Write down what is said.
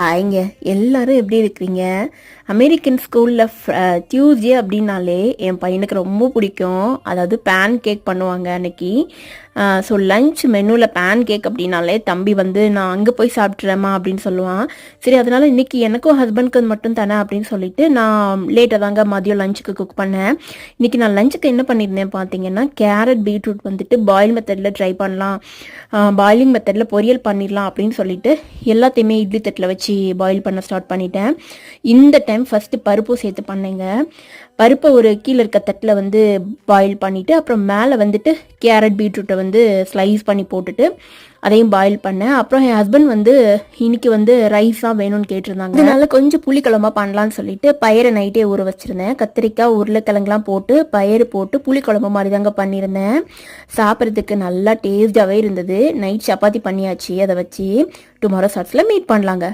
ஹாய்ங்க. எல்லாரும் எப்படி இருக்கிறீங்க? அமெரிக்கன் ஸ்கூலில் டியூஸ்டே அப்படின்னாலே என் பையனுக்கு ரொம்ப பிடிக்கும். அதாவது பேன் கேக் பண்ணுவாங்க அன்னைக்கு. ஸோ லஞ்ச் மெனுவில் பேன் கேக் அப்படின்னாலே தம்பி வந்து நான் அங்கே போய் சாப்பிட்றேம்மா அப்படின்னு சொல்லுவான். சரி, அதனால இன்னைக்கு எனக்கும் ஹஸ்பண்ட்க்கு மட்டும் தானே அப்படின்னு சொல்லிட்டு நான் லேட்டாக தாங்க மதியம் லஞ்சுக்கு குக் பண்ணேன். இன்னைக்கு நான் லஞ்சுக்கு என்ன பண்ணியிருந்தேன் பார்த்தீங்கன்னா, கேரட் பீட்ரூட் வந்துட்டு பாயில் மெத்தடில் ட்ரை பண்ணலாம், பாயிலிங் மெத்தடில் பொரியல் பண்ணிடலாம் அப்படின்னு சொல்லிட்டு எல்லாத்தையுமே இட்லி தட்டில் வச்சு பாயில் பண்ண ஸ்டார்ட் பண்ணிட்டேன். இந்த டைம் ஃபஸ்ட்டு பருப்பும் சேர்த்து பண்ணேங்க. பருப்பை ஒரு கீழே இருக்க தட்டில் வந்து பாயில் பண்ணிவிட்டு அப்புறம் மேலே வந்துட்டு கேரட் பீட்ரூட்டை வந்து ஸ்லைஸ் பண்ணி போட்டுட்டு அதையும் பாயில் பண்ணேன். அப்புறம் என் ஹஸ்பண்ட் வந்து இன்னைக்கு வந்து ரைஸ் தான் வேணும்னு கேட்டிருந்தாங்க. அதனால கொஞ்சம் புளிக்குழம்பா பண்ணலான்னு சொல்லிட்டு பயிரை நைட்டே ஊற வச்சிருந்தேன். கத்திரிக்காய் உருளைக்கிழங்குலாம் போட்டு பயிறு போட்டு புளிக்குழம்பு மாதிரி தாங்க பண்ணியிருந்தேன். சாப்பிட்றதுக்கு நல்லா டேஸ்டாகவே இருந்தது. நைட் சப்பாத்தி பண்ணியாச்சு. அதை வச்சு டுமாரோ ஷார்ட்ஸில் மீட் பண்ணலாங்க.